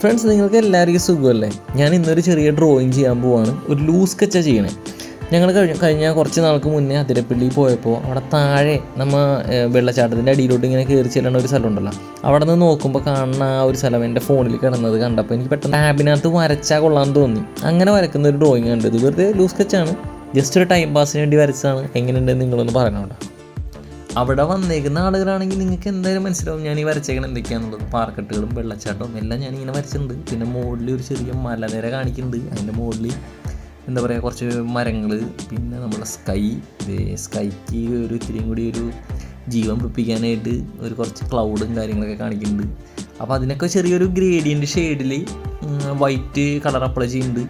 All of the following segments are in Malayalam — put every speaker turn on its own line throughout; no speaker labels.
ഫ്രണ്ട്സ്, നിങ്ങൾക്ക് എല്ലാവർക്കും സുഖമല്ലേ? ഞാൻ ഇന്നൊരു ചെറിയ ഡ്രോയിങ് ചെയ്യാൻ പോവാണ്. ഒരു ലൂസ് സ്കെച്ചാണ് ചെയ്യണേ. ഞങ്ങൾ കഴിഞ്ഞ കുറച്ച് നാൾക്ക് മുന്നേ അതിരപ്പള്ളി പോയപ്പോൾ അവിടെ താഴെ നമ്മൾ വെള്ളച്ചാട്ടത്തിൻ്റെ അടിയിലോട്ട് ഇങ്ങനെ കയറി ചെല്ലുന്ന ഒരു സ്ഥലം ഉണ്ടല്ലോ. അവിടെ നിന്ന് നോക്കുമ്പോൾ കാണുന്ന ആ ഒരു സ്ഥലം എൻ്റെ ഫോണിൽ കിടന്നത് കണ്ടപ്പോൾ എനിക്ക് പെട്ടെന്ന് ടാബിനകത്ത് വരച്ചാൽ കൊള്ളാമെന്ന് തോന്നി. അങ്ങനെ വരക്കുന്ന ഒരു ഡ്രോയിങ് ഉണ്ട്. ഇത് വെറുതെ ലൂസ് സ്കെച്ചാണ്, ജസ്റ്റ് ഒരു ടൈം പാസിന് വേണ്ടി വരച്ചതാണ്. എങ്ങനെയുണ്ടെന്ന് നിങ്ങളൊന്ന് പറഞ്ഞോട്ടോ. അവിടെ വന്നേക്കുന്ന ആളുകളാണെങ്കിൽ നിങ്ങൾക്ക് എന്തായാലും മനസ്സിലാവും ഞാൻ ഈ വരച്ചേക്കണം എന്തൊക്കെയാണെന്നുള്ളത്. പാറക്കെട്ടുകളും വെള്ളച്ചാട്ടവും എല്ലാം ഞാനിങ്ങനെ വരച്ചിട്ടുണ്ട്. പിന്നെ മുകളിൽ ഒരു ചെറിയ മലനിര കാണിക്കുന്നുണ്ട്. അതിൻ്റെ മുകളിൽ എന്താ പറയുക, കുറച്ച് മരങ്ങൾ, പിന്നെ നമ്മുടെ സ്കൈക്ക് ഒരു ഇത്തിരിയും കൂടി ഒരു ജീവൻ പിടിപ്പിക്കാനായിട്ട് ഒരു കുറച്ച് ക്ലൗഡും കാര്യങ്ങളൊക്കെ കാണിക്കുന്നുണ്ട്. അപ്പോൾ അതിനൊക്കെ ചെറിയൊരു ഗ്രേഡിയൻ്റ് ഷെയ്ഡിൽ വൈറ്റ് കളർ അപ്ലൈ ചെയ്യുന്നുണ്ട്.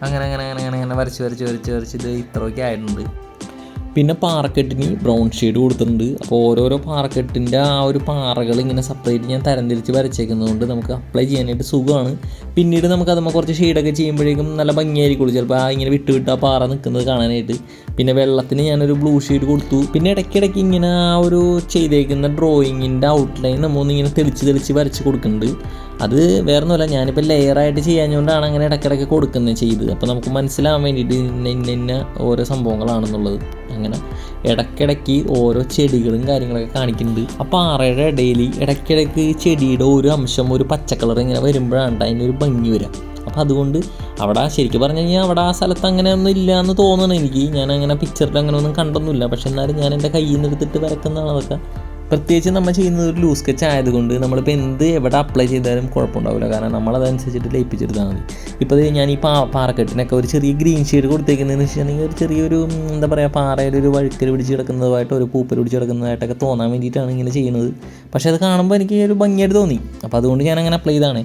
അങ്ങനെ വരച്ച് ഇത് ഇത്രയൊക്കെ ആയിട്ടുണ്ട്. പിന്നെ പാറക്കെട്ടിന് ബ്രൗൺ ഷെയ്ഡ് കൊടുത്തിട്ടുണ്ട്. അപ്പോൾ ഓരോരോ പാറക്കെട്ടിൻ്റെ ആ ഒരു പാറകൾ ഇങ്ങനെ സെപ്പറേറ്റ് ഞാൻ തരംതിരിച്ച് വരച്ചേക്കുന്നതുകൊണ്ട് നമുക്ക് അപ്ലൈ ചെയ്യാനായിട്ട് സുഖമാണ്. പിന്നീട് നമുക്ക് അതുമ്പോൾ കുറച്ച് ഷെയ്ഡൊക്കെ ചെയ്യുമ്പോഴേക്കും നല്ല ഭംഗിയായിരിക്കുള്ളൂ. ചിലപ്പോൾ ആ ഇങ്ങനെ വിട്ട് ആ പാറ നിൽക്കുന്നത് കാണാനായിട്ട്. പിന്നെ വെള്ളത്തിന് ഞാനൊരു ബ്ലൂ ഷെയ്ഡ് കൊടുത്തു. പിന്നെ ഇടയ്ക്കിടയ്ക്ക് ഇങ്ങനെ ആ ഒരു ചെയ്തേക്കുന്ന ഡ്രോയിങ്ങിൻ്റെ ഔട്ട്ലൈൻ നമ്മളിങ്ങനെ തെളിച്ച് വരച്ച് കൊടുക്കുന്നുണ്ട്. അത് വേറെ ഒന്നുമല്ല, ഞാനിപ്പോൾ ലെയറായിട്ട് ചെയ്യാഞ്ഞുകൊണ്ടാണ് അങ്ങനെ ഇടയ്ക്കിടയ്ക്ക് കൊടുക്കുന്നത് ചെയ്ത്. അപ്പോൾ നമുക്ക് മനസ്സിലാവാൻ വേണ്ടിയിട്ട് ഇന്ന ഓരോ സംഭവങ്ങളാണെന്നുള്ളത്. അങ്ങനെ ഇടയ്ക്കിടയ്ക്ക് ഓരോ ചെടികളും കാര്യങ്ങളൊക്കെ കാണിക്കുന്നുണ്ട്. ആ പാറയുടെ ഇടയിൽ ഇടയ്ക്കിടയ്ക്ക് ചെടിയുടെ ഒരു അംശം, ഒരു പച്ചക്കളർ ഇങ്ങനെ വരുമ്പോഴാണ് അതിനൊരു ഭംഗി വരിക. അപ്പോൾ അതുകൊണ്ട് അവിടെ ശരിക്കും പറഞ്ഞു കഴിഞ്ഞാൽ അവിടെ ആ സ്ഥലത്ത് അങ്ങനെയൊന്നും ഇല്ല എന്ന് തോന്നണം എനിക്ക്. ഞാൻ അങ്ങനെ പിക്ചറിൽ അങ്ങനെ ഒന്നും കണ്ടൊന്നുമില്ല. പക്ഷെ എന്നാലും ഞാൻ എൻ്റെ കയ്യിൽ നിന്ന് എടുത്തിട്ട് വരക്കുന്നതാണ് അതൊക്കെ. പ്രത്യേകിച്ച് നമ്മൾ ചെയ്യുന്നത് ഒരു ലൂസ് സ്കെച്ച് ആയതുകൊണ്ട് നമ്മളിപ്പോൾ എവിടെ അപ്ലൈ ചെയ്താലും കുഴപ്പമുണ്ടാവില്ല. കാരണം നമ്മളതനുസരിച്ചിട്ട് ലയിപ്പിച്ചെടുത്താൽ മതി. ഇപ്പോൾ ഞാൻ ഈ പാറക്കെട്ടിനൊക്കെ ഒരു ചെറിയ ഗ്രീൻ ഷെയ്ഡ് കൊടുത്തേക്കുന്നതെന്ന് വെച്ചിട്ടുണ്ടെങ്കിൽ ഒരു ചെറിയൊരു എന്താ പറയുക, പാറയിലൊരു വഴുക്കൽ പിടിച്ച് കിടക്കുന്നതായിട്ടോ ഒരു പൂപ്പൽ പിടിച്ച് കിടക്കുന്നതായിട്ടൊക്കെ തോന്നാൻ വേണ്ടിയിട്ടാണ് ഇങ്ങനെ ചെയ്യുന്നത്. പക്ഷേ അത് കാണുമ്പോൾ എനിക്ക് ഒരു ഭംഗിയായിട്ട് തോന്നി. അപ്പോൾ അതുകൊണ്ട് ഞാൻ അങ്ങനെ അപ്ലൈ ചെയ്താണ്.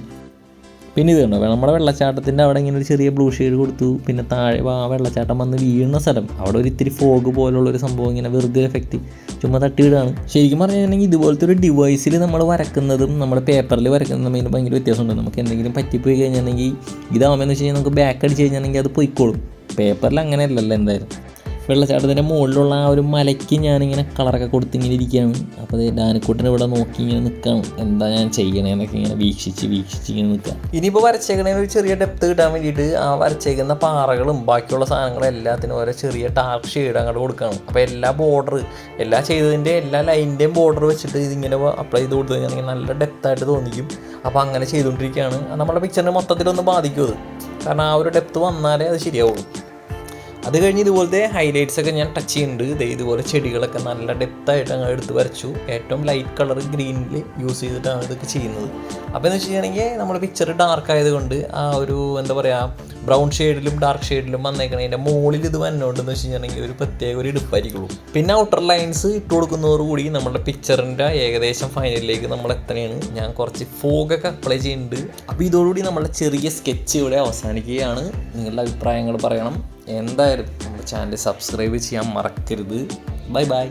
പിന്നെ ഇത് കണ്ടോ, നമ്മുടെ വെള്ളച്ചാട്ടത്തിൻ്റെ അവിടെ ഇങ്ങനെ ഒരു ചെറിയ ബ്ലൂ ഷെയ്ഡ് കൊടുത്തു. പിന്നെ താഴെ ആ വെള്ളച്ചാട്ടം വന്ന് വീഴുന്ന സ്ഥലം അവിടെ ഒരു ഇത്തിരി ഫോഗ് പോലുള്ളൊരു സംഭവം ഇങ്ങനെ വെറുതെ എഫക്റ്റ് ചുമ്മാ തട്ടിയിടുകയാണ്. ശരിക്കും പറഞ്ഞു കഴിഞ്ഞിട്ടുണ്ടെങ്കിൽ ഇതുപോലത്തെ ഒരു ഡിവൈസിൽ നമ്മൾ വരക്കുന്നതും നമ്മൾ പേപ്പറിൽ വരക്കുന്നതും തമ്മിൽ ഭയങ്കര വ്യത്യാസമുണ്ട്. നമുക്ക് എന്തെങ്കിലും പറ്റിപ്പോയി കഴിഞ്ഞിട്ടുണ്ടെങ്കിൽ ഇതാവുമെന്ന് വെച്ച് കഴിഞ്ഞാൽ നമുക്ക് ബാക്ക് അടിച്ച് കഴിഞ്ഞിട്ടുണ്ടെങ്കിൽ അത് പൊയ്ക്കോളും. പേപ്പറിൽ അങ്ങനെയല്ലല്ലോ എന്തായാലും. വെള്ളച്ചാട്ടത്തിൻ്റെ മുകളിലുള്ള ആ ഒരു മലയ്ക്ക് ഞാനിങ്ങനെ കളറൊക്കെ കൊടുത്തിങ്ങനെ ഇരിക്കുകയാണ്. അപ്പോൾ ഡാനിക്കുട്ടനെ ഇവിടെ നോക്കി ഇങ്ങനെ നിൽക്കുകയാണ്, എന്താ ഞാൻ ചെയ്യണേന്നൊക്കെ ഇങ്ങനെ വീക്ഷിച്ച് ഇങ്ങനെ നിൽക്കുക. ഇനിയിപ്പോൾ വരച്ചേക്കണേന് ഒരു ചെറിയ ഡെപ്ത് കിട്ടാൻ വേണ്ടിയിട്ട് ആ വരച്ചേക്കുന്ന പാറകളും ബാക്കിയുള്ള സാധനങ്ങളും എല്ലാത്തിനും ഓരോ ചെറിയ ഡാർക്ക് ഷെയ്ഡ് അങ്ങോട്ട് കൊടുക്കുകയാണ്. അപ്പോൾ എല്ലാ ചെയ്തതിൻ്റെ എല്ലാ ലൈനിൻ്റെയും ബോർഡർ വെച്ചിട്ട് ഇതിങ്ങനെ അപ്ലൈ ചെയ്ത് കൊടുത്തു കഴിഞ്ഞാൽ നല്ല ഡെപ്തായിട്ട് തോന്നിക്കും. അപ്പോൾ അങ്ങനെ ചെയ്തുകൊണ്ടിരിക്കുകയാണ്. നമ്മുടെ പിക്ചറിനെ മൊത്തത്തിലൊന്ന് ബാധിക്കും അത്. കാരണം ആ ഒരു ഡെപ്ത് വന്നാലേ അത് ശരിയാവുള്ളൂ. അത് കഴിഞ്ഞ് ഇതുപോലത്തെ ഹൈലൈറ്റ്സൊക്കെ ഞാൻ ടച്ച് ചെയ്യുന്നുണ്ട്. ഇതുപോലെ ചെടികളൊക്കെ നല്ല ഡെപ്തായിട്ട് അങ്ങ് എടുത്ത് വരച്ചു. ഏറ്റവും ലൈറ്റ് കളർ ഗ്രീനിൽ യൂസ് ചെയ്തിട്ടാണ് ഇതൊക്കെ ചെയ്യുന്നത്. അപ്പോൾ എന്ന് വെച്ച് കഴിഞ്ഞാൽ നമ്മുടെ പിക്ചർ ഡാർക്ക് ആയതുകൊണ്ട് ആ ഒരു എന്താ പറയുക, ബ്രൗൺ ഷെയ്ഡിലും ഡാർക്ക് ഷെയ്ഡിലും വന്നേക്കണതിൻ്റെ മുകളിൽ ഇത് വന്നോണ്ടെന്ന് വെച്ച് കഴിഞ്ഞാൽ ഒരു പ്രത്യേക ഒരു എടുപ്പായിരിക്കുള്ളൂ. പിന്നെ ഔട്ടർ ലൈൻസ് ഇട്ട് കൊടുക്കുന്നതോടുകൂടി നമ്മുടെ പിക്ചറിൻ്റെ ഏകദേശം ഫൈനലിലേക്ക് നമ്മൾ എത്തണയാണ്. ഞാൻ കുറച്ച് ഫോഗൊക്കെ അപ്ലൈ ചെയ്യുന്നുണ്ട്. അപ്പോൾ ഇതോടുകൂടി നമ്മുടെ ചെറിയ സ്കെച്ച് ഇവിടെ അവസാനിക്കുകയാണ്. നിങ്ങളുടെ അഭിപ്രായങ്ങൾ പറയണം. എന്തായാലും നമ്മുടെ ചാനൽ സബ്സ്ക്രൈബ് ചെയ്യാൻ മറക്കരുത്. ബൈ.